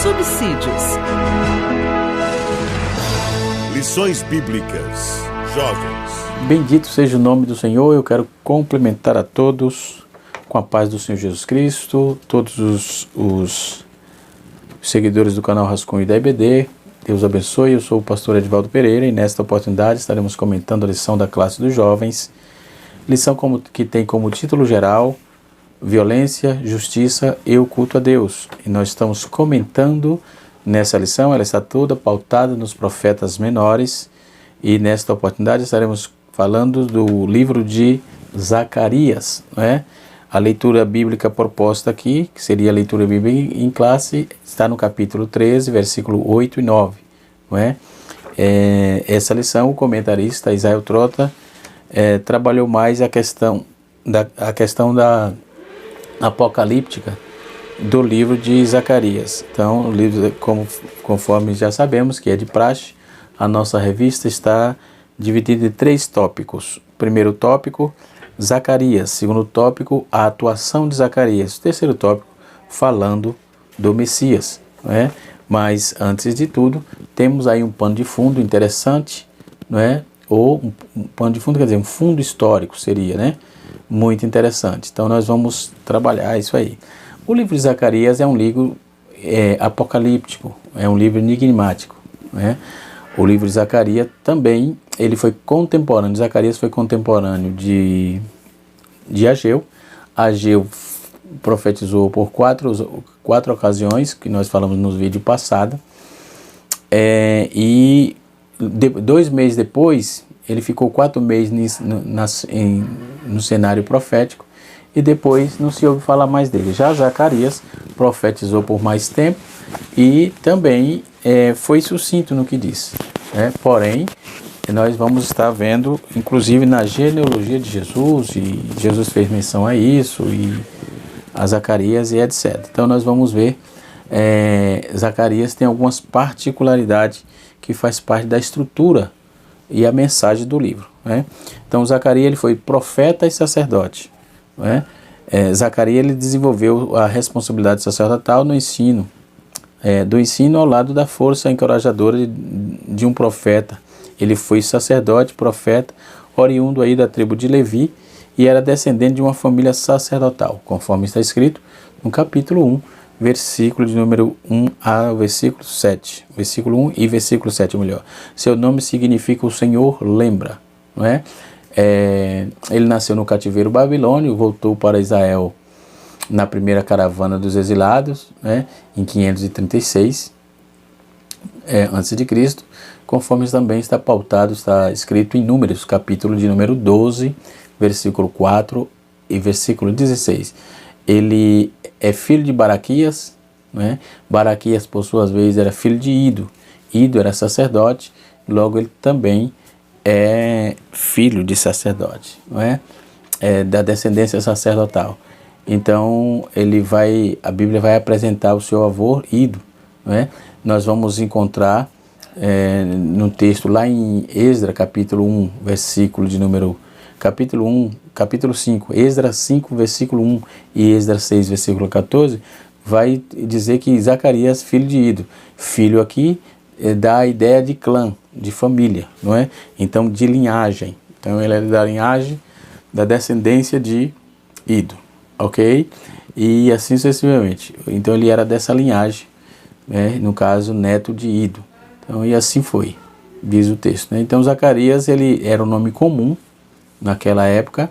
subsídios. Lições Bíblicas, jovens. Bendito seja o nome do Senhor. Eu quero cumprimentar a todos com a paz do Senhor Jesus Cristo, todos os seguidores do canal Rascunho e da EBD. Deus abençoe. Eu sou o pastor Edivaldo Pereira e nesta oportunidade estaremos comentando a lição da classe dos jovens. Lição que tem como título geral Violência, Justiça e o Culto a Deus. E nós estamos comentando nessa lição, ela está toda pautada nos profetas menores. E nesta oportunidade estaremos falando do livro de Zacarias, não é? A leitura bíblica proposta aqui, que seria a leitura bíblica em classe, está no capítulo 13, versículo 8 e 9. Não é? Essa lição, o comentarista Israel Trota trabalhou mais a questão da apocalíptica do livro de Zacarias. Então, o livro, conforme já sabemos, que é de praxe, a nossa revista está dividida em 3 tópicos. Primeiro tópico, Zacarias. Segundo tópico, a atuação de Zacarias. Terceiro tópico, falando do Messias. Não é? Mas, antes de tudo, temos aí um pano de fundo interessante, não é? Ou um pano de fundo, quer dizer, um fundo histórico seria, né? Muito interessante. Então, nós vamos trabalhar isso aí. O livro de Zacarias é um livro apocalíptico, é um livro enigmático, né? O livro de Zacarias também, ele foi contemporâneo, Zacarias foi contemporâneo de Ageu. Ageu profetizou por quatro ocasiões, que nós falamos no vídeo passado, e 2 meses depois, ele ficou 4 meses no cenário profético, e depois não se ouve falar mais dele. Já Zacarias profetizou por mais tempo, e também foi sucinto no que disse, né? Porém, nós vamos estar vendo, inclusive na genealogia de Jesus, e Jesus fez menção a isso, e a Zacarias e etc. Então nós vamos ver, Zacarias tem algumas particularidades que faz parte da estrutura e a mensagem do livro, né? Então Zacarias ele foi profeta e sacerdote, né? Zacarias ele desenvolveu a responsabilidade sacerdotal no ensino, do ensino ao lado da força encorajadora de um profeta. Ele foi sacerdote, profeta, oriundo aí da tribo de Levi e era descendente de uma família sacerdotal, conforme está escrito no capítulo 1, versículo de número 1 ao versículo 7. Versículo 1 e versículo 7, melhor. Seu nome significa o Senhor lembra, não é? Ele nasceu no cativeiro babilônio, voltou para Israel na primeira caravana dos exilados, né, em 536 a.C., conforme também está pautado, está escrito em Números, capítulo de número 12, versículo 4 e versículo 16. Ele é filho de Baraquias, né? Baraquias, por sua vez, era filho de Ido. Ido era sacerdote, logo ele também é filho de sacerdote, não é? Da descendência sacerdotal. Então, a Bíblia vai apresentar o seu avô Ido, não é? Nós vamos encontrar no texto lá em Esdras, capítulo 1, versículo de número... Capítulo 5, Esdras 5, versículo 1 e Esdras 6, versículo 14, vai dizer que Zacarias, filho de Ido. Filho aqui dá a ideia de clã, de família, não é? Então, de linhagem. Então, ele é da linhagem, da descendência de Ido, ok? E assim sucessivamente. Então, ele era dessa linhagem, né? No caso, neto de Ido. Então, e assim foi, diz o texto, né? Então, Zacarias, ele era um nome comum naquela época.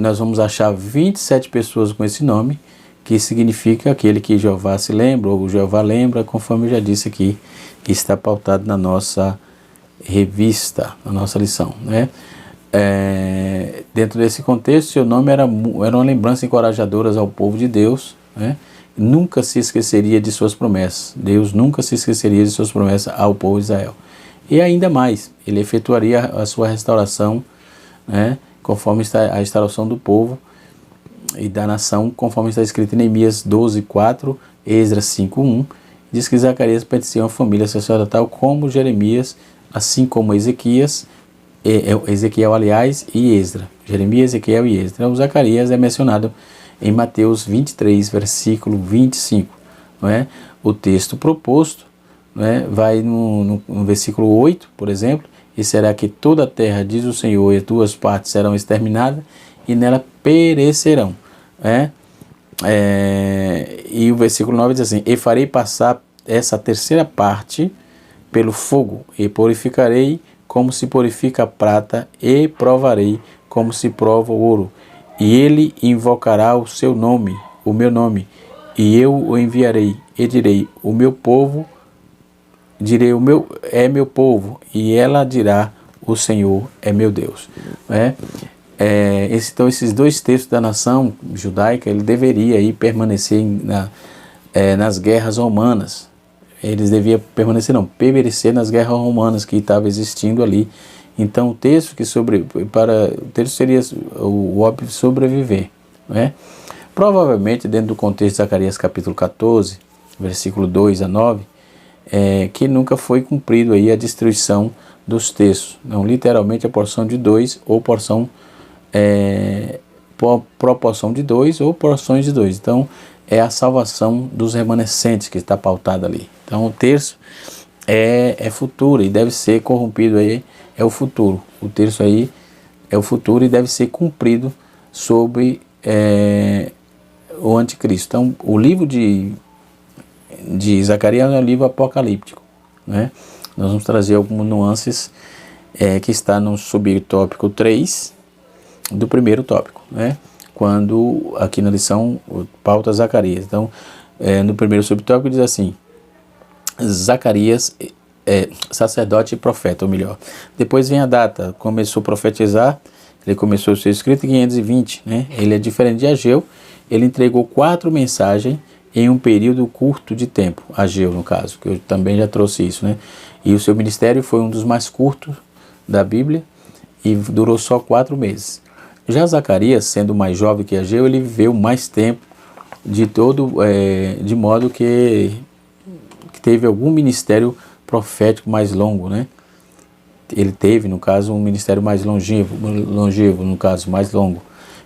Nós vamos achar 27 pessoas com esse nome, que significa aquele que Jeová se lembra, ou Jeová lembra, conforme eu já disse aqui, que está pautado na nossa revista, na nossa lição, né? Dentro desse contexto, seu nome era uma lembrança encorajadora ao povo de Deus, né? Nunca se esqueceria de suas promessas. Deus nunca se esqueceria de suas promessas ao povo de Israel. E ainda mais, ele efetuaria a sua restauração, né? Conforme está a restauração do povo e da nação, conforme está escrito em Neemias 12, 4, Esdras 5, 1, diz que Zacarias pertencia a uma família sacerdotal como Jeremias, assim como Ezequiel, aliás, e Esdras. Jeremias, Ezequiel e Esdras. Então, Zacarias é mencionado em Mateus 23, versículo 25. não é? O texto proposto, não é? Vai no versículo 8, por exemplo, e será que toda a terra, diz o Senhor, e as duas partes serão exterminadas, e nela perecerão. E o versículo 9 diz assim: e farei passar essa terceira parte pelo fogo, e purificarei como se purifica a prata, e provarei como se prova o ouro. E ele invocará o seu nome, o meu nome, e eu o enviarei, e direi, o meu povo, é meu povo, e ela dirá, o Senhor é meu Deus. Então esses dois textos da nação judaica, ele deveria aí permanecer nas guerras romanas. Eles deviam perecer nas guerras romanas que estavam existindo ali. Então o texto o texto seria o óbvio sobreviver, Provavelmente dentro do contexto de Zacarias capítulo 14, versículo 2 a 9, que nunca foi cumprido aí a destruição dos textos, não literalmente a porção de 2 ou proporção de 2 ou porções de 2. Então é a salvação dos remanescentes que está pautada ali. Então o terço é futuro e deve ser corrompido aí, é o futuro. O terço aí é o futuro e deve ser cumprido sobre o anticristo. Então o livro de Zacarias é um livro apocalíptico, Nós vamos trazer algumas nuances que está no subtópico 3 do primeiro tópico, Quando aqui na lição pauta Zacarias. Então no primeiro subtópico diz assim: Zacarias, sacerdote e profeta, ou melhor. Depois vem a data, começou a profetizar, ele começou a ser escrito em 520, Ele é diferente de Ageu, ele entregou 4 mensagens em um período curto de tempo, Ageu no caso, que eu também já trouxe isso, E o seu ministério foi um dos mais curtos da Bíblia e durou só 4 meses. Já Zacarias, sendo mais jovem que Ageu, ele viveu mais tempo, de modo que teve algum ministério profético mais longo, Ele teve, no caso, um ministério mais longevo, no caso, mais longo.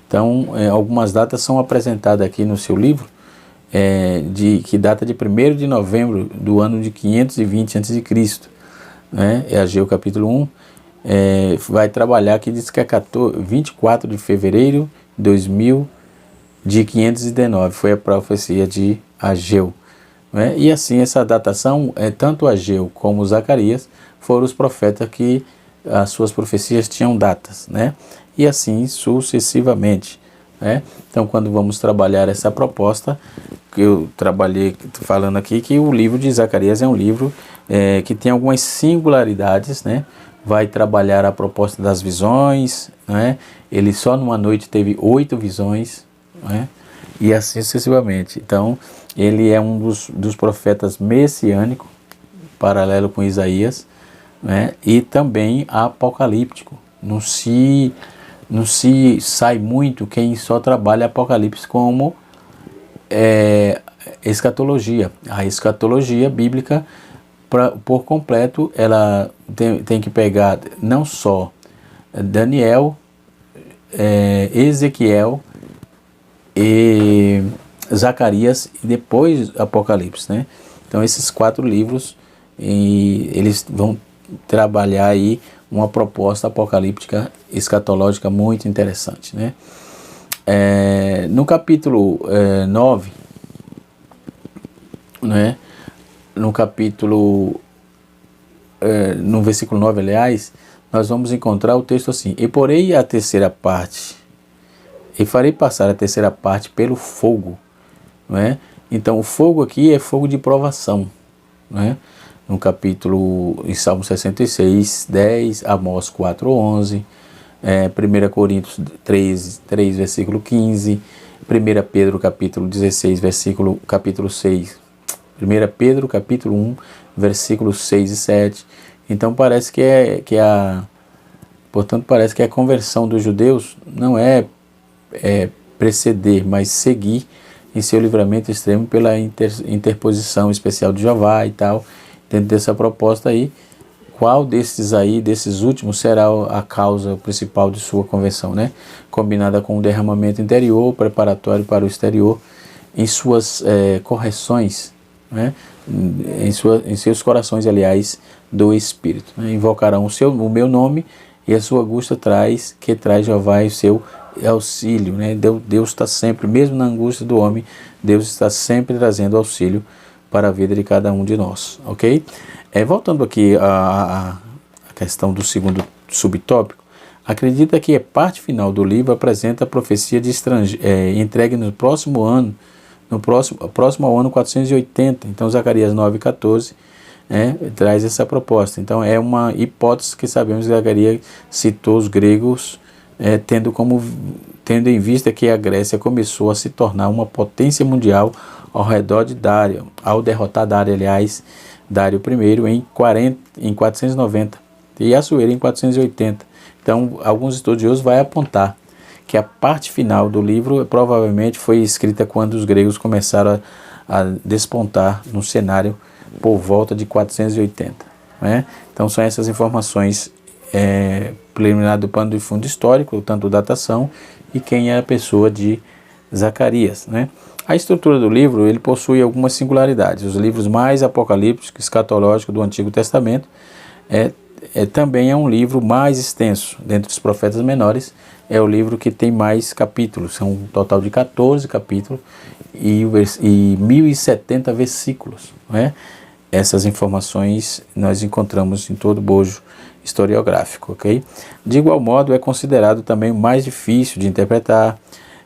Então, algumas datas são apresentadas aqui no seu livro, que data de 1º de novembro do ano de 520 a.C., É Ageu capítulo 1, vai trabalhar que diz que é 24 de fevereiro de 2519, foi a profecia de Ageu. E assim essa datação, tanto Ageu como Zacarias foram os profetas que as suas profecias tinham datas, E assim sucessivamente. Então quando vamos trabalhar essa proposta, que eu trabalhei falando aqui, que o livro de Zacarias é um livro que tem algumas singularidades, Vai trabalhar a proposta das visões, Ele só numa noite teve 8 visões, E assim sucessivamente. Então ele é um dos profetas messiânicos, paralelo com Isaías, e também apocalíptico. Não se sai muito quem só trabalha Apocalipse como escatologia. A escatologia bíblica, por completo, ela tem que pegar não só Daniel, Ezequiel e Zacarias e depois Apocalipse, Então esses 4 livros, eles vão trabalhar aí uma proposta apocalíptica escatológica muito interessante, No capítulo 9, no versículo 9, aliás, nós vamos encontrar o texto assim: e porei a terceira parte, e farei passar a terceira parte pelo fogo, Então o fogo aqui é fogo de provação, No capítulo, em Salmo 66, 10, Amós 4, 11, 1 Coríntios 3, versículo 15, 1 Pedro capítulo 16, capítulo 6, 1 Pedro capítulo 1, versículos 6 e 7. Então parece portanto parece que a conversão dos judeus não é preceder, mas seguir em seu livramento extremo pela interposição especial de Jeová e tal. Dentro dessa proposta aí, qual desses últimos será a causa principal de sua conversão, Combinada com o derramamento interior, preparatório para o exterior, em suas correções, né? Em seus corações, aliás, do Espírito. Né? Invocarão o meu nome, e a sua angústia traz Jeová o seu auxílio. Né? Deus está sempre, mesmo na angústia do homem, Deus está sempre trazendo auxílio para a vida de cada um de nós. Ok? Voltando aqui à questão do segundo subtópico, acredita que a parte final do livro apresenta a profecia de entregue no próximo ano, próximo ao ano 480. Então Zacarias 9,14 traz essa proposta. Então é uma hipótese que sabemos que Zacarias citou os gregos, tendo em vista que a Grécia começou a se tornar uma potência mundial ao redor de Dário, ao derrotar Dário, aliás, Dário I em 490 e Assuero em 480. Então alguns estudiosos vão apontar que a parte final do livro provavelmente foi escrita quando os gregos começaram a despontar no cenário por volta de 480. Né? Então são essas informações preliminares do pano de fundo histórico, tanto datação e quem é a pessoa de Zacarias. Né? A estrutura do livro ele possui algumas singularidades. Os livros mais apocalípticos, escatológicos do Antigo Testamento também é um livro mais extenso. Dentre os profetas menores, é o livro que tem mais capítulos. São um total de 14 capítulos e 1070 versículos. Né? Essas informações nós encontramos em todo o bojo historiográfico. Okay? De igual modo, é considerado também o mais difícil de interpretar.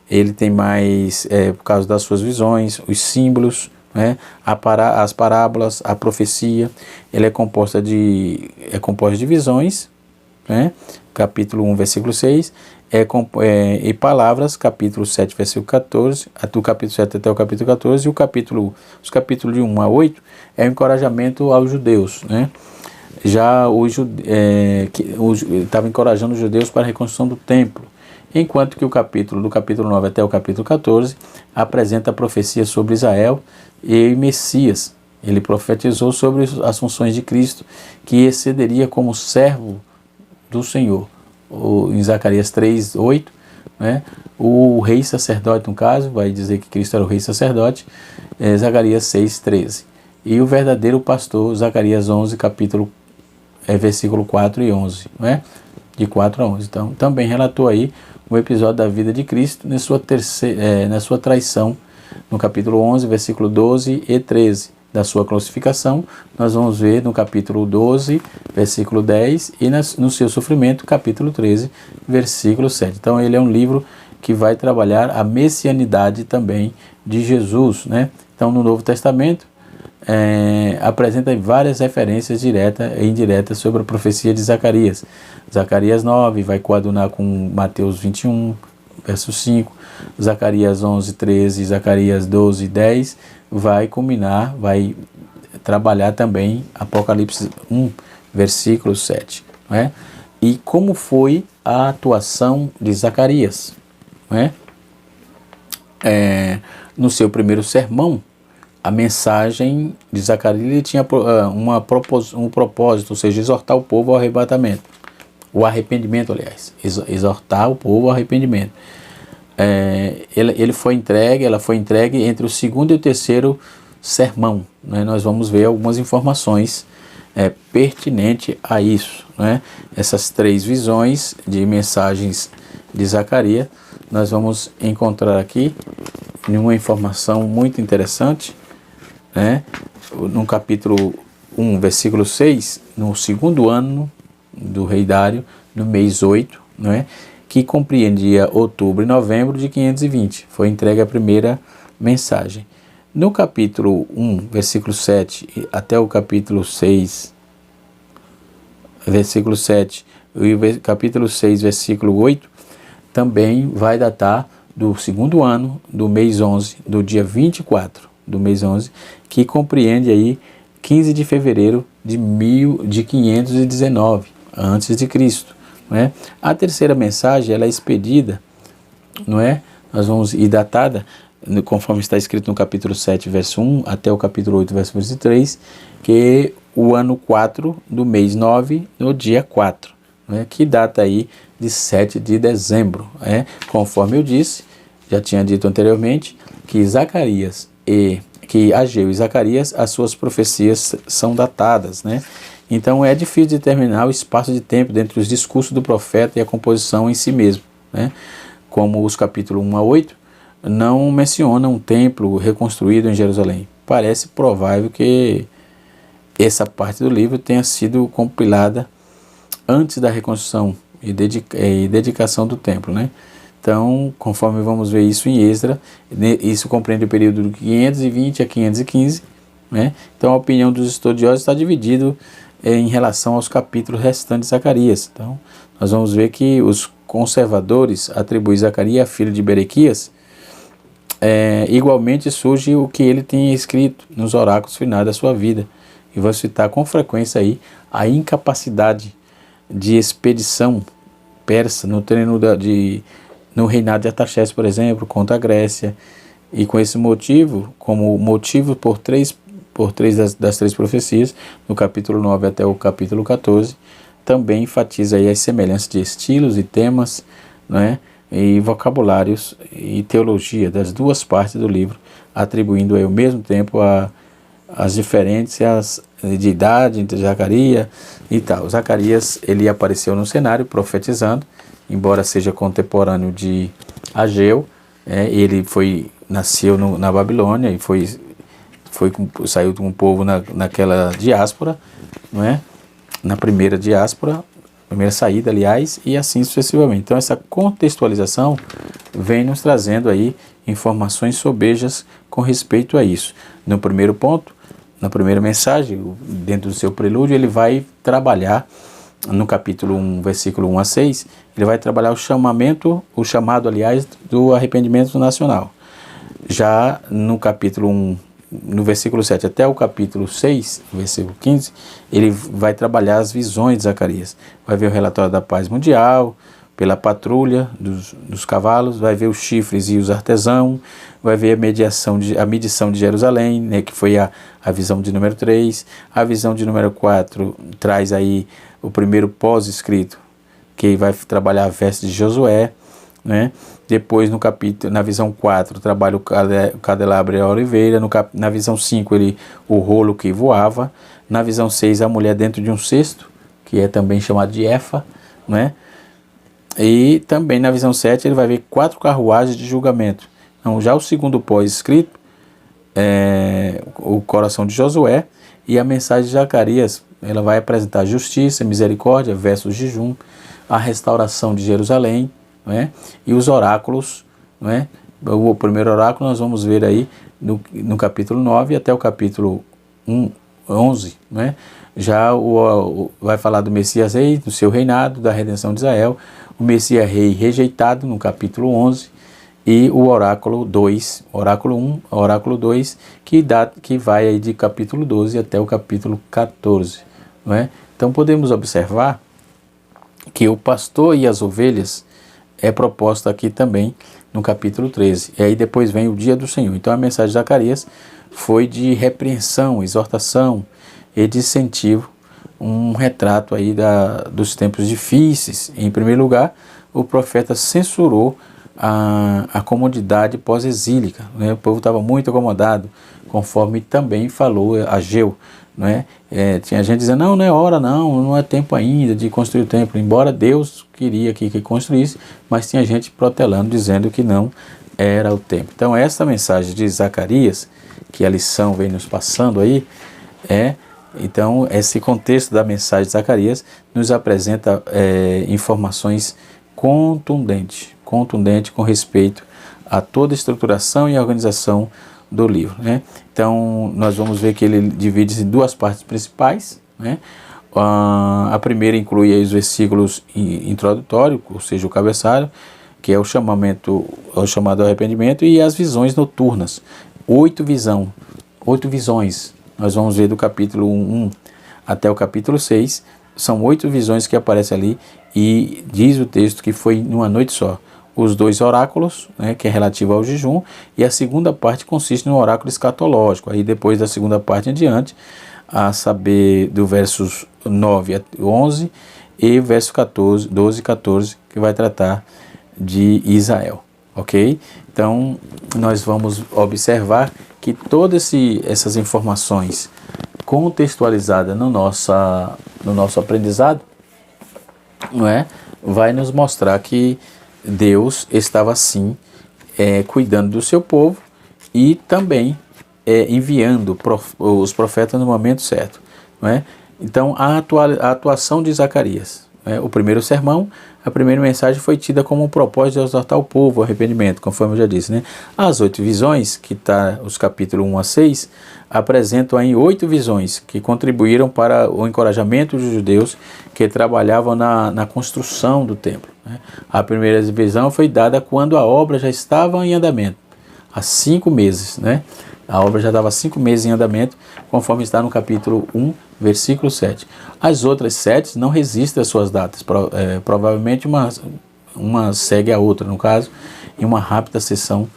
Ele tem mais, por causa das suas visões, os símbolos, né? As parábolas, a profecia. Ele é composto de visões, né? Capítulo 1, versículo 6, e palavras, capítulo 7, versículo 14, do capítulo 7 até o capítulo 14, e os capítulos de 1 a 8 é o encorajamento aos judeus, né? Já estava encorajando os judeus para a reconstrução do templo, enquanto que do capítulo 9 até o capítulo 14 apresenta a profecia sobre Israel e Messias. Ele profetizou sobre as funções de Cristo, que excederia como servo do Senhor. Em Zacarias 3:8, né? O rei sacerdote, no caso, vai dizer que Cristo era o rei sacerdote, Zacarias 6:13. E o verdadeiro pastor, Zacarias 11, versículo 4 e 11, né? De 4 a 11. Então, também relatou aí o episódio da vida de Cristo na sua traição, no capítulo 11, versículo 12 e 13, da sua crucificação. Nós vamos ver no capítulo 12, versículo 10, e no seu sofrimento, capítulo 13, versículo 7. Então, ele é um livro que vai trabalhar a messianidade também de Jesus, né? Então, no Novo Testamento, apresenta várias referências diretas e indiretas sobre a profecia de Zacarias. Zacarias 9 vai coadunar com Mateus 21, verso 5, Zacarias 11, 13, Zacarias 12, 10, vai trabalhar também Apocalipse 1, versículo 7. Né? E como foi a atuação de Zacarias? Né? No seu primeiro sermão, a mensagem de Zacarias tinha um propósito, ou seja, exortar o povo ao arrebatamento. O arrependimento, aliás. Exortar o povo ao arrependimento. Ela foi entregue entre o segundo e o terceiro sermão. Né? Nós vamos ver algumas informações pertinentes a isso. Né? Essas 3 visões de mensagens de Zacarias, nós vamos encontrar aqui uma informação muito interessante. Né? No capítulo 1, versículo 6, no segundo ano do rei Dário, no mês 8, né? Que compreendia outubro e novembro de 520. Foi entregue a primeira mensagem. No capítulo 1, versículo 7, até o capítulo 6, versículo 7, e capítulo 6, versículo 8, também vai datar do segundo ano, do mês 11, do dia 24 do mês 11, que compreende aí 15 de fevereiro de 519 antes de Cristo. Não é? A terceira mensagem ela é expedida, não é? Nós vamos ir datada, conforme está escrito no capítulo 7, verso 1, até o capítulo 8, verso 23, que o ano 4 do mês 9, no dia 4, não é? Que data aí de 7 de dezembro. Conforme eu disse, já tinha dito anteriormente, que que Ageu e Zacarias, as suas profecias são datadas, né? Então é difícil determinar o espaço de tempo entre os discursos do profeta e a composição em si mesmo, né? Como os capítulos 1 a 8 não mencionam um templo reconstruído em Jerusalém. Parece provável que essa parte do livro tenha sido compilada antes da reconstrução e dedicação do templo, né? Então, conforme vamos ver isso em Esdras, isso compreende o período de 520 a 515, né? Então a opinião dos estudiosos está dividida em relação aos capítulos restantes de Zacarias. Então, nós vamos ver que os conservadores atribuem Zacarias, filho de Berequias, igualmente surge o que ele tinha escrito nos oráculos finais da sua vida. E vou citar com frequência aí a incapacidade de expedição persa no reinado de Artaxerxes, por exemplo, contra a Grécia. E com esse motivo, como motivo por três das três profecias, no capítulo 9 até o capítulo 14, também enfatiza aí as semelhanças de estilos e temas, né, e vocabulários e teologia das duas partes do livro, atribuindo aí ao mesmo tempo as diferenças de idade entre Zacarias e tal. Zacarias, ele apareceu no cenário profetizando, embora seja contemporâneo de Ageu, ele nasceu na Babilônia e saiu com o povo naquela diáspora, não é? Na primeira diáspora, primeira saída, aliás, e assim sucessivamente. Então essa contextualização vem nos trazendo aí informações sobejas com respeito a isso. No primeiro ponto, na primeira mensagem, dentro do seu prelúdio, ele vai trabalhar, no capítulo 1, versículo 1 a 6, ele vai trabalhar o chamado, aliás, do arrependimento nacional. Já no capítulo 1, no versículo 7 até o capítulo 6, versículo 15, ele vai trabalhar as visões de Zacarias. Vai ver o relatório da paz mundial, pela patrulha dos cavalos, vai ver os chifres e os artesãos, vai ver a medição de Jerusalém, né, que foi a visão de número 3. A visão de número 4 traz aí o primeiro pós-escrito, que vai trabalhar a veste de Josué, né? Depois na visão 4 trabalha o candelabro e a oliveira, na visão 5 o rolo que voava, na visão 6 a mulher dentro de um cesto, que é também chamado de Efa, né? E também na visão 7 ele vai ver 4 carruagens de julgamento. Então já o segundo pós-escrito, o coração de Josué, e a mensagem de Zacarias, ela vai apresentar justiça, misericórdia versus jejum, a restauração de Jerusalém, né? E os oráculos, né? O primeiro oráculo nós vamos ver aí no capítulo 9 até o capítulo 11, né? Já vai falar do Messias Rei, do seu reinado, da redenção de Israel, o Messias Rei rejeitado no capítulo 11, e o oráculo 2, oráculo 1, oráculo 2, que vai aí de capítulo 12 até o capítulo 14, não é? Então podemos observar que o pastor e as ovelhas é proposta aqui também no capítulo 13. E aí depois vem o dia do Senhor. Então a mensagem de Zacarias foi de repreensão, exortação e de incentivo, um retrato aí dos tempos difíceis. Em primeiro lugar, o profeta censurou a comodidade pós-exílica, né? O povo estava muito acomodado, conforme também falou Ageu, né? Tinha gente dizendo, não é hora, não é tempo ainda de construir o templo, embora Deus queria que construísse, mas tinha gente protelando, dizendo que não era o tempo. Então essa mensagem de Zacarias, que a lição vem nos passando aí, então esse contexto da mensagem de Zacarias nos apresenta informações contundentes com respeito a toda a estruturação e a organização do livro, né? Então nós vamos ver que ele divide-se em duas partes principais, né? A primeira inclui aí os versículos introdutórios, ou seja, o cabeçalho, que é o chamado arrependimento, e as visões noturnas. 8 visões. Nós vamos ver do capítulo 1 até o capítulo 6. São 8 visões que aparecem ali, e diz o texto que foi numa noite só. Os 2 oráculos, né, que é relativo ao jejum, e a segunda parte consiste no oráculo escatológico. Aí depois da segunda parte em diante, a saber do versos 9 a 11 e verso 12 e 14, que vai tratar de Israel, ok? Então nós vamos observar que todas essas informações contextualizadas no nosso aprendizado, não é? Vai nos mostrar que Deus estava sim cuidando do seu povo e também enviando os profetas no momento certo, não é? Então a atuação de Zacarias, o primeiro sermão, a primeira mensagem foi tida como um propósito de exortar o povo ao arrependimento, conforme eu já disse, né? As 8 visões, que está os capítulos 1 a 6, apresentam aí 8 visões que contribuíram para o encorajamento dos judeus que trabalhavam na construção do templo, né? A primeira visão foi dada quando a obra já estava em andamento, há 5 meses, né? A obra já estava 5 meses em andamento, conforme está no capítulo 1, versículo 7. As outras 7 não resistem às suas datas, provavelmente uma segue a outra, no caso, em uma rápida sessão,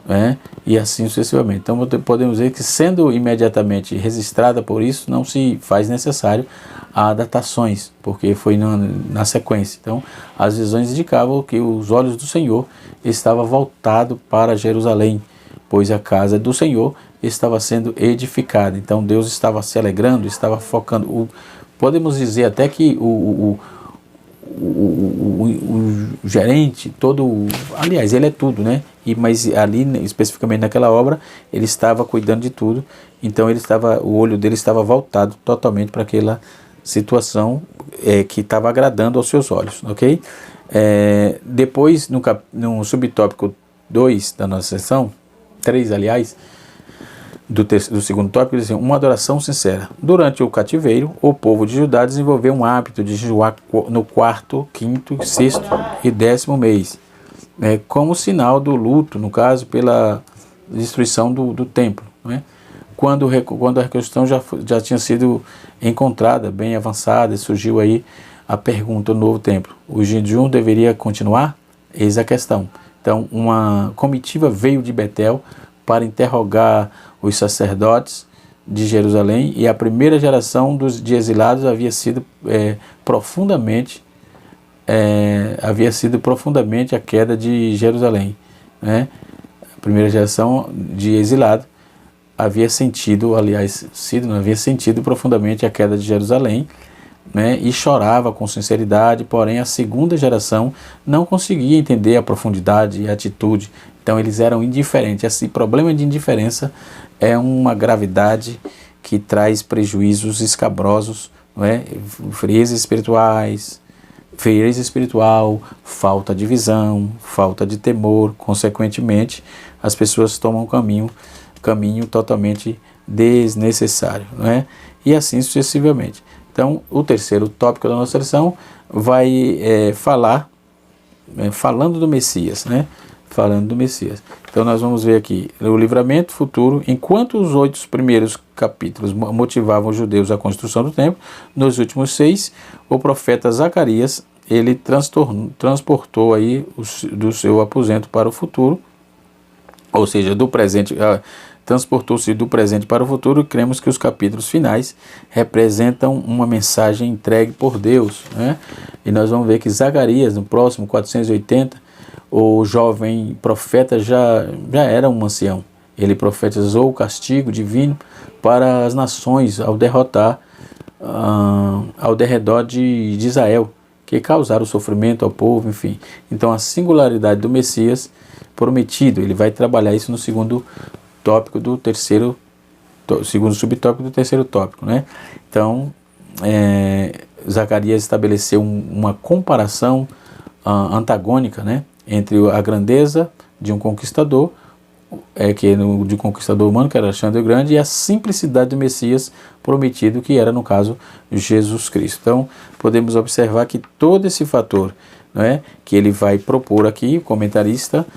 né? E assim sucessivamente. Então podemos dizer que, sendo imediatamente registrada por isso, não se faz necessário a datações, porque foi na sequência. Então as visões indicavam que os olhos do Senhor estavam voltados para Jerusalém, pois a casa do Senhor estava sendo edificada. Então Deus estava se alegrando, estava focando. Podemos dizer até que o gerente, aliás, ele é tudo, né? Mas ali, especificamente naquela obra, ele estava cuidando de tudo. Então o olho dele estava voltado totalmente para aquela situação que estava agradando aos seus olhos, ok? Depois, no subtópico 2 da nossa sessão, 3, aliás, do segundo tópico, diz assim: uma adoração sincera. Durante o cativeiro, o povo de Judá desenvolveu um hábito de jejuar no 4º, 5º, 6º e 10º mês, como sinal do luto, no caso, pela destruição do templo, né? Quando a reconstrução já tinha sido encontrada, bem avançada, surgiu aí a pergunta do novo templo: o jejum deveria continuar? Eis a questão. Então, uma comitiva veio de Betel para interrogar os sacerdotes de Jerusalém, e a primeira geração de exilados havia sido profundamente a queda de Jerusalém, né? A primeira geração de exilados havia sentido profundamente a queda de Jerusalém, né? E chorava com sinceridade. Porém a segunda geração não conseguia entender a profundidade e a atitude. Então eles eram indiferentes. Esse problema de indiferença é uma gravidade que traz prejuízos escabrosos, não é? Frieza espiritual, falta de visão, falta de temor. Consequentemente, as pessoas tomam um caminho totalmente desnecessário, não é? E assim sucessivamente. Então, o terceiro tópico da nossa lição vai falando do Messias, né? Falando do Messias. Então, nós vamos ver aqui o livramento futuro. Enquanto os 8 primeiros capítulos motivavam os judeus à construção do templo, nos últimos 6, o profeta Zacarias, ele transportou aí do seu aposento para o futuro, ou seja, do presente. Transportou-se do presente para o futuro, e cremos que os capítulos finais representam uma mensagem entregue por Deus, né? E nós vamos ver que Zacarias, no próximo 480, o jovem profeta já era um ancião. Ele profetizou o castigo divino para as nações ao derrotar ao derredor de Israel, que causaram sofrimento ao povo, enfim. Então a singularidade do Messias prometido, ele vai trabalhar isso no segundo tópico do segundo subtópico do terceiro tópico, né? Então, Zacarias estabeleceu uma comparação antagônica, né, entre a grandeza de um conquistador, de um conquistador humano, que era Alexandre o Grande, e a simplicidade do Messias prometido, que era, no caso, Jesus Cristo. Então, podemos observar que todo esse fator, né, que ele vai propor aqui, o comentarista,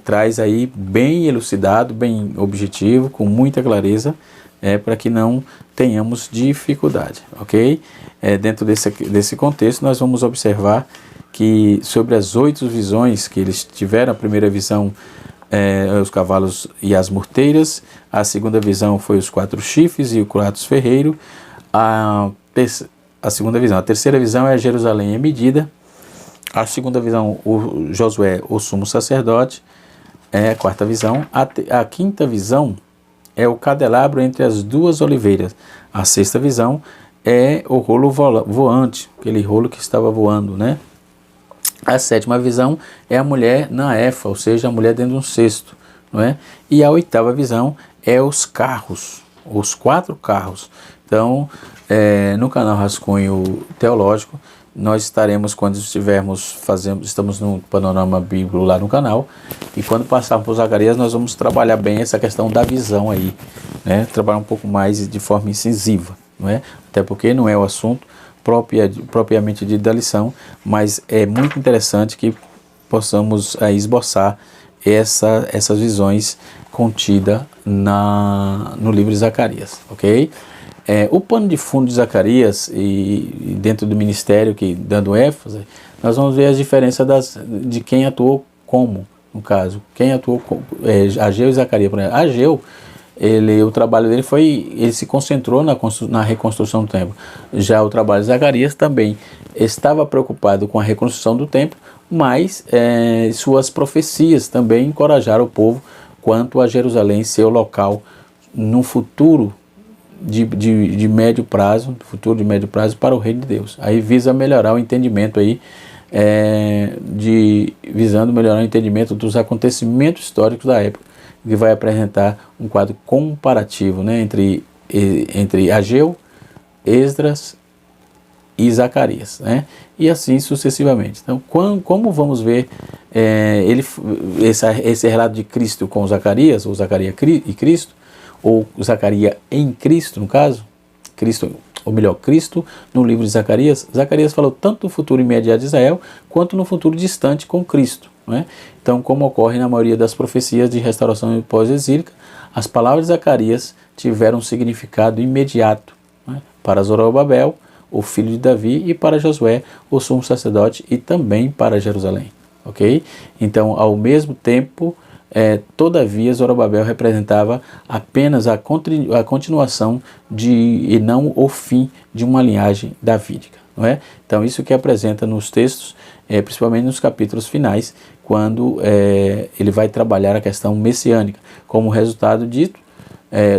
traz aí bem elucidado, bem objetivo, com muita clareza, para que não tenhamos dificuldade, ok? Dentro desse contexto, nós vamos observar que sobre as 8 visões que eles tiveram, a primeira visão, os cavalos e as morteiras, a segunda visão foi os 4 chifres e o 4 ferreiros, a terceira visão é Jerusalém em medida. A segunda visão, o Josué, o sumo sacerdote, a quarta visão. A quinta visão é o candelabro entre as duas oliveiras. A sexta visão é o rolo voante, aquele rolo que estava voando, né? A sétima visão é a mulher na efa, ou seja, a mulher dentro de um cesto, não é? E a oitava visão é os carros, os 4 carros. Então, no canal Rascunho Teológico, nós estaremos, quando estamos no Panorama Bíblico lá no canal, e quando passarmos por Zacarias, nós vamos trabalhar bem essa questão da visão aí, né? Trabalhar um pouco mais de forma incisiva, não é? Até porque não é o assunto propriamente da lição, mas é muito interessante que possamos esboçar essas visões contidas no livro de Zacarias, ok? O pano de fundo de Zacarias e dentro do ministério, que dando ênfase, nós vamos ver as diferenças de quem atuou como, no caso, quem atuou Ageu e Zacarias. Por exemplo, Ageu, o trabalho dele ele se concentrou na reconstrução do templo. Já o trabalho de Zacarias também estava preocupado com a reconstrução do templo, mas suas profecias também encorajaram o povo quanto a Jerusalém ser o local no futuro de médio prazo, para o reino de Deus. Aí visa melhorar o entendimento aí, visando melhorar o entendimento dos acontecimentos históricos da época, que vai apresentar um quadro comparativo, né, entre Ageu, Esdras e Zacarias, né, e assim sucessivamente. Então, como vamos ver esse relato de Cristo com Zacarias, ou Zacarias e Cristo, ou Zacarias em Cristo, no caso, Cristo no livro de Zacarias. Zacarias falou tanto no futuro imediato de Israel, quanto no futuro distante com Cristo, não é? Então, como ocorre na maioria das profecias de restauração pós-exílica, as palavras de Zacarias tiveram um significado imediato, não é? Para Zorobabel, o filho de Davi, e para Josué, o sumo sacerdote, e também para Jerusalém, ok? Então, ao mesmo tempo, todavia, Zorobabel representava apenas a continuação e não o fim de uma linhagem davídica, não é? Então, isso que apresenta nos textos, principalmente nos capítulos finais, quando ele vai trabalhar a questão messiânica. Como resultado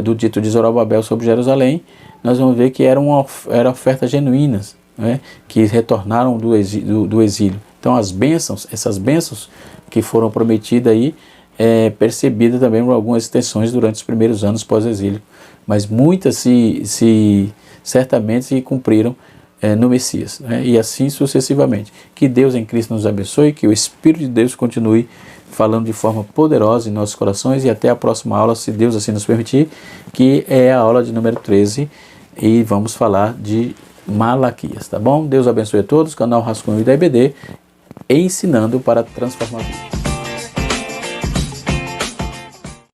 do dito de Zorobabel sobre Jerusalém, nós vamos ver que eram ofertas genuínas, não é? Que retornaram do exílio. Então, essas bênçãos que foram prometidas aí, percebida também por algumas extensões durante os primeiros anos pós-exílio, mas muitas certamente se cumpriram no Messias, né? E assim sucessivamente. Que Deus em Cristo nos abençoe, que o Espírito de Deus continue falando de forma poderosa em nossos corações, e até a próxima aula, se Deus assim nos permitir, que é a aula de número 13, e vamos falar de Malaquias, tá bom? Deus abençoe a todos, canal Rascunho da IBD, ensinando para transformar vidas.